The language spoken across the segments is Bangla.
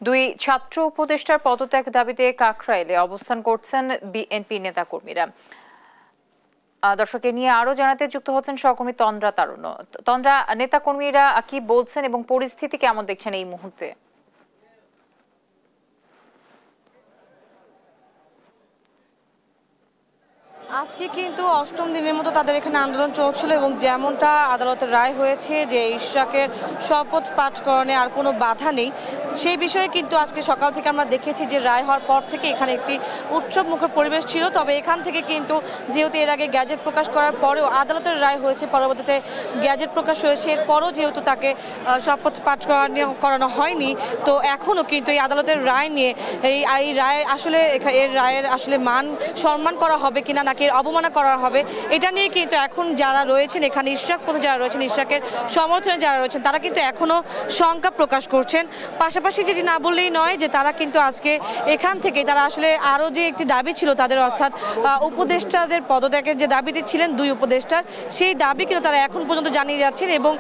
দুই ছাত্র উপদেষ্টার পদত্যাগ দাবিতে কাকরাইলে অবস্থান করছেন বিএনপি নেতাকর্মীরা। দর্শক এ নিয়ে আরো জানাতে যুক্ত হচ্ছেন সহকর্মী তন্দ্রা তারুণ্য। তন্দ্রা, নেতাকর্মীরা কি বলছেন এবং পরিস্থিতি কেমন দেখছেন এই মুহূর্তে? আজকে কিন্তু অষ্টম দিনের মতো তাদের এখানে আন্দোলন চলছিল এবং যেমনটা আদালতের রায় হয়েছে যে ইশরাকের শপথ পাঠকরণে আর কোনো বাধা নেই, সেই বিষয়ে কিন্তু আজকে সকাল থেকে আমরা দেখেছি যে রায় হওয়ার পর থেকে এখানে একটি উৎসব মুখর পরিবেশ ছিল। তবে এখান থেকে কিন্তু যেহেতু এর আগে গ্যাজেট প্রকাশ করার পরেও আদালতের রায় হয়েছে, পরবর্তীতে গ্যাজেট প্রকাশ হয়েছে, এরপরও যেহেতু তাকে শপথ পাঠ করানো হয়নি, তো এখনও কিন্তু এই আদালতের রায় নিয়ে এই রায় আসলে এর রায়ের আসলে মান সম্মান করা হবে কিনা নাকি অবমাননা করা হবে, এটা নিয়ে কিন্তু এখন যারা রয়েছেন এখানে ইশরাক পথে যারা রয়েছেন, ইশরাকের সমর্থনে যারা রয়েছেন তারা কিন্তু এখনও শঙ্কা প্রকাশ করছেন। পাশাপাশি যেটি না বললেই নয় যে তারা কিন্তু আজকে এখান থেকে তারা আসলে আরও যে একটি দাবি ছিল তাদের, অর্থাৎ উপদেষ্টাদের পদত্যাগের যে দাবিটি ছিলেন দুই উপদেষ্টার, সেই দাবি কিন্তু তারা এখন পর্যন্ত জানিয়ে যাচ্ছেন। এবং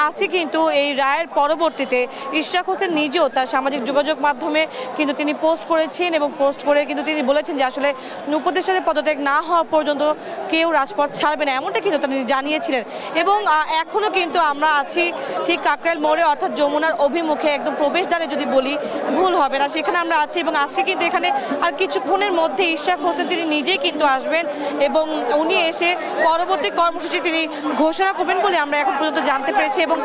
আজকে কিন্তু এই রায়ের পরবর্তীতে ইশরাক হোসেন নিজেও তার সামাজিক যোগাযোগ মাধ্যমে কিন্তু তিনি পোস্ট করেছেন এবং পোস্ট করে কিন্তু তিনি বলেছেন যে আসলে উপদেষ্টাদের পদত্যাগ না হওয়া পর্যন্ত কেউ রাজপথ ছাড়বে না, এমনটা কিন্তু তিনি জানিয়েছিলেন। এবং এখনও কিন্তু আমরা আছি ঠিক কাকরাইল মোড়ে, অর্থাৎ যমুনার অভিমুখে একদম প্রবেশদ্বারে যদি বলি ভুল হবে না, সেখানে আমরা আছি। এবং আজকে কিন্তু এখানে আর কিছুক্ষণের মধ্যে ইশরাক হোসেন তিনি নিজেই কিন্তু আসবেন এবং উনি এসে পরবর্তী কর্মসূচি তিনি ঘোষণা করবেন বলে আমরা এখন পর্যন্ত জানতে পেরেছি। এবং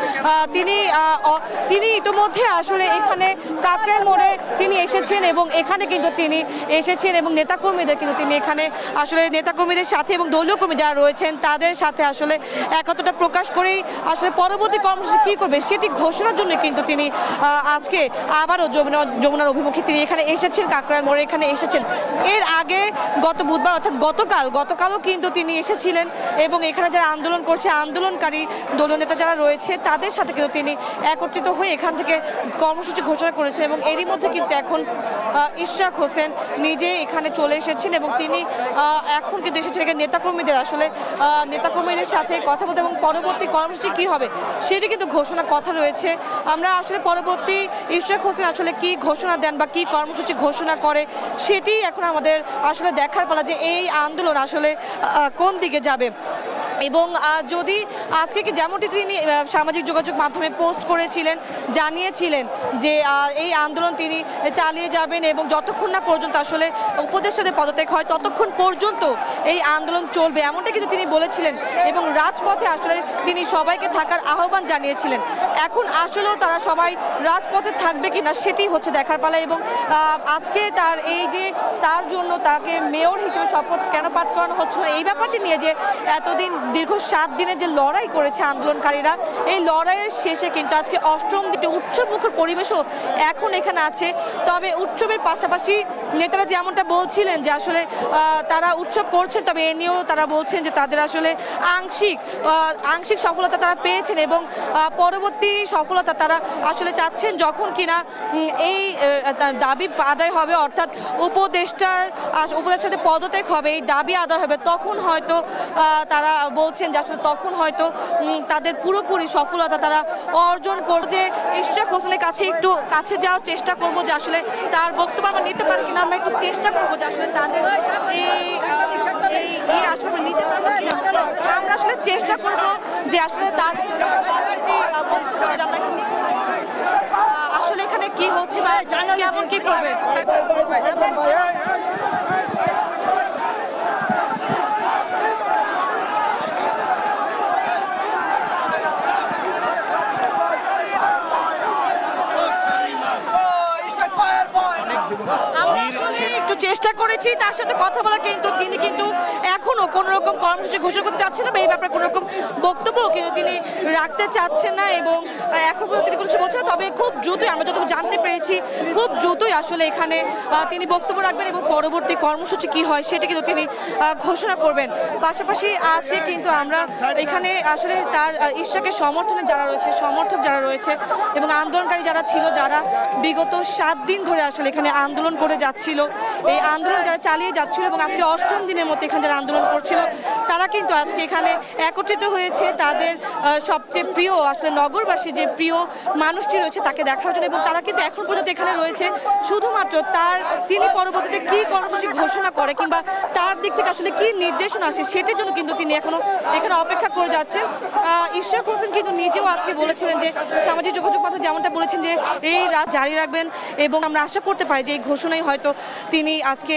তিনি ইতিমধ্যে আসলে এখানে কাকরাইল মোড়ে তিনি এসেছেন এবং এখানে কিন্তু তিনি এসেছেন এবং নেতাকর্মীদের কিন্তু তিনি এখানে আসলে নেতাকর্মীদের সাথে এবং দলীয় কর্মী যারা রয়েছেন তাদের সাথে আসলে একতাটা প্রকাশ করেই আসলে পরবর্তী কর্মসূচি কী করবে সেটি ঘোষণার জন্য কিন্তু তিনি আজকে আবারও যমুনার অভিমুখে তিনি এখানে এসেছেন, কাকরাইল মোড়ে এখানে এসেছেন। এর আগে গত বুধবার অর্থাৎ গতকালও কিন্তু তিনি এসেছিলেন এবং এখানে যারা আন্দোলন করছে, আন্দোলনকারী দলীয় নেতা যারা রয়েছে তাদের সাথে কিন্তু তিনি একত্রিত হয়ে এখান থেকে কর্মসূচি ঘোষণা করেছেন। এবং এরই মধ্যে কিন্তু এখন ইশরাক হোসেন নিজে এখানে চলে এসেছেন এবং তিনি এখন কিন্তু এসেছেন এখানে নেতাকর্মীদের সাথে কথা বলতে এবং পরবর্তী কর্মসূচি কী হবে সেটি কিন্তু ঘোষণা কথা রয়েছে। আমরা আসলে পরবর্তী ইশরাক হোসেন আসলে কি ঘোষণা দেন বা কি কর্মসূচি ঘোষণা করে সেটি এখন আমাদের আসলে দেখার পালা যে এই আন্দোলন আসলে কোন দিকে যাবে। এবং যদি আজকে কি যেমনটি তিনি সামাজিক যোগাযোগ মাধ্যমে পোস্ট করেছিলেন, জানিয়েছিলেন যে এই আন্দোলন তিনি চালিয়ে যাবেন এবং যতক্ষণ না পর্যন্ত আসলে উপদেষ্টাদের পদত্যাগ হয় ততক্ষণ পর্যন্ত এই আন্দোলন চলবে, এমনটা কিন্তু তিনি বলেছিলেন। এবং রাজপথে আসলে তিনি সবাইকে থাকার আহ্বান জানিয়েছিলেন। এখন আসলেও তারা সবাই রাজপথে থাকবে কিনা সেটি হচ্ছে দেখার পালা। এবং আজকে তার জন্য তাকে মেয়র হিসেবে শপথ কেন পাঠ করানো হচ্ছে না, এই ব্যাপারটি নিয়ে যে এতদিন দীর্ঘ 7 দিনের যে লড়াই করেছে আন্দোলনকারীরা, এই লড়াইয়ের শেষে কিন্তু আজকে অষ্টম দিনে উৎসব মুখর পরিবেশও এখন এখানে আছে। তবে উৎসবের পাশাপাশি নেতারা যেমনটা বলছিলেন যে আসলে তারা উৎসব করছেন, তবে এ নিয়েও তারা বলছেন যে তাদের আসলে আংশিক সফলতা তারা পেয়েছেন এবং পরবর্তী সফলতা তারা আসলে চাচ্ছেন যখন কিনা এই দাবি আদায় হবে, অর্থাৎ উপদেষ্টাদের পদত্যাগ হবে, এই দাবি আদায় হবে, তখন হয়তো তারা বলছেন যে আসলে তখন হয়তো তাদের পুরোপুরি সফলতা তারা অর্জন করবে। ইশরাক হোসেনের কাছে একটু কাছে যাওয়ার চেষ্টা করব যে আসলে তার বক্তব্য আমরা নিতে পারি কিনা, আমরা একটু চেষ্টা করবো যে আসলে তাদের এই আসলে নিতে পারবো কিনা, আমরা আসলে চেষ্টা করবো যে আসলে আসলে এখানে কি হচ্ছে বা কেমন কি করবে। একটু চেষ্টা করেছি তার সাথে কথা বলার, কিন্তু তিনি কিন্তু এখনো কোন রকম কর্মসূচি ঘোষণা করতে চাচ্ছেন না বা এই ব্যাপারে কোন রকম বক্তব্য কিন্তু তিনি রাখতে চাচ্ছেন না এবং এখন পর্যন্ত তিনি কিছু বলছেন। তবে খুব দ্রুতই আমরা যতটুকু জানতে পেরেছি খুব দ্রুতই আসলে এখানে তিনি বক্তব্য রাখবেন এবং পরবর্তী কর্মসূচি কি হয় সেটা কিন্তু তিনি ঘোষণা করবেন। পাশাপাশি আজকে কিন্তু আমরা এখানে আসলে তার ইশরাকের সমর্থক যারা রয়েছে এবং আন্দোলনকারী যারা ছিল, যারা বিগত 7 দিন ধরে আসলে এখানে আন্দোলন করে যাচ্ছিল, এই আন্দোলন যারা চালিয়ে যাচ্ছিল এবং আজকে অষ্টম দিনের মধ্যে এখানে যারা আন্দোলন করছিল তারা কিন্তু আজকে এখানে একত্রিত হয়েছে তাদের সবচেয়ে প্রিয় আসলে নগরবাসী যে প্রিয় মানুষটি রয়েছে তাকে দেখার জন্য, এবং তারা কিন্তু এখন পর্যন্ত এখানে রয়েছে শুধুমাত্র তিনি পরবর্তীতে কি কর্মসূচি ঘোষণা করে কিংবা তার দিক থেকে আসলে কি নির্দেশনা আসে সেটার জন্য কিন্তু তিনি এখনো এখানে অপেক্ষা করে যাচ্ছেন। ইশরাক হোসেন কিন্তু নিজেও আজকে বলেছিলেন যে সামাজিক যোগাযোগ মাধ্যমে যেমনটা বলেছেন যে এই রাত জারি রাখবেন, এবং আমরা আশা করতে পারি যে এই ঘোষণাই হয়তো তিনি আজকে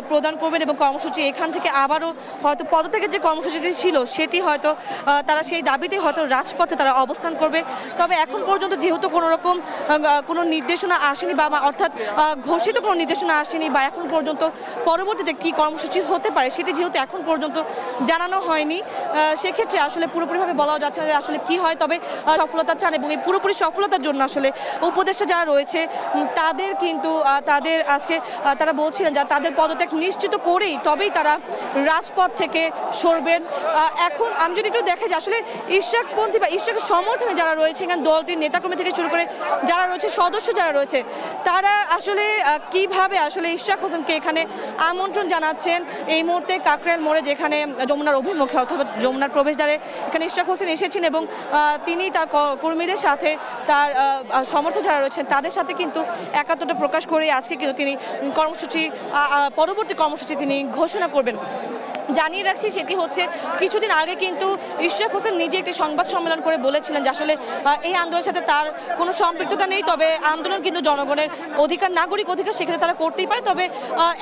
প্রদান করবেন এবং কর্মসূচি এখান থেকে আবারও হয়তো পদত্যাগের যে কর্মসূচিটি ছিল সেটি হয়তো তারা সেই দাবিতে হয়তো রাজপথে তারা অবস্থান করবে। তবে এখন পর্যন্ত যেহেতু কোনো রকম কোনো নির্দেশনা আসেনি বা অর্থাৎ ঘোষিত কোনো নির্দেশনা আসেনি বা এখন পর্যন্ত পরবর্তীতে কি কর্মসূচি হতে পারে সেটি যেহেতু এখন পর্যন্ত জানানো হয়নি, সেক্ষেত্রে আসলে পুরোপুরিভাবে বলাও যাচ্ছে না যে আসলে কি হয়। তবে সফলতা চান এবং এই পুরোপুরি সফলতার জন্য আসলে উপদেষ্টা যারা রয়েছে তাদের কিন্তু তাদের আজকে তারা বলছিলেন যে তাদের পদত্যাগ নিশ্চিত করেই তবেই তারা রাজপথ থেকে সরবেন। এখন আমি যদি একটু দেখে যে আসলে ইশরাকপন্থী বা ইশরাকের সমর্থনে যারা রয়েছে এখানে দলটির নেতাকর্মী থেকে শুরু করে যারা রয়েছে সদস্য যারা রয়েছে তারা আসলে কিভাবে আসলে ইশরাক হোসেনকে এখানে আমন্ত্রণ জানাচ্ছেন। এই মুহূর্তে কাকরাইল মোড়ে যেখানে যমুনার অভিমুখে অথবা যমুনার প্রবেশদ্বারে এখানে ইশরাক হোসেন এসেছেন এবং তিনি তার কর্মীদের সাথে তার সমর্থক যারা রয়েছেন তাদের সাথে কিন্তু একাত্মতা প্রকাশ করে আজকে কিন্তু তিনি পরবর্তী কর্মসূচি তিনি ঘোষণা করবেন। জানিয়ে রাখছি সেটি হচ্ছে কিছুদিন আগে কিন্তু ইশরাক হোসেন নিজে একটি সংবাদ সম্মেলন করে বলেছিলেন যে আসলে এই আন্দোলনের সাথে তার কোনো সম্পৃক্ততা নেই, তবে আন্দোলন কিন্তু জনগণের অধিকার, নাগরিক অধিকার, সেক্ষেত্রে তারা করতেই পারে। তবে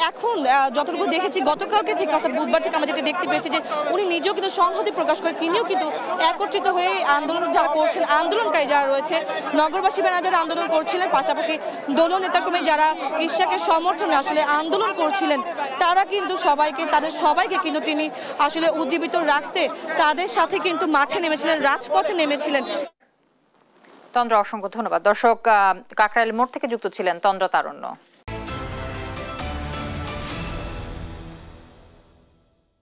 এখন যতটুকু দেখেছি গতকালকে থেকে অর্থাৎ বুধবার থেকে আমরা যেটা দেখতে পেয়েছি যে উনি নিজেও কিন্তু সংহতি প্রকাশ করে তিনিও কিন্তু একত্রিত হয়ে আন্দোলন যারা করছেন, আন্দোলনকারী যারা রয়েছে নগরবাসী ব্যানার যারা আন্দোলন করছিলেন, পাশাপাশি দলীয় নেতাকর্মী যারা ইশরাকের সমর্থনে আসলে আন্দোলন করছিলেন তারা কিন্তু তাদের সবাইকে কিন্তু তিনি আসলে উজ্জীবিত রাখতে তাদের সাথে কিন্তু মাঠে নেমেছিলেন, রাজপথে নেমেছিলেন। তন্দ্রা, অসংখ্য ধন্যবাদ। দর্শক, কাকরাইল মোড় থেকে যুক্ত ছিলেন তন্দ্রা তারুণ্য।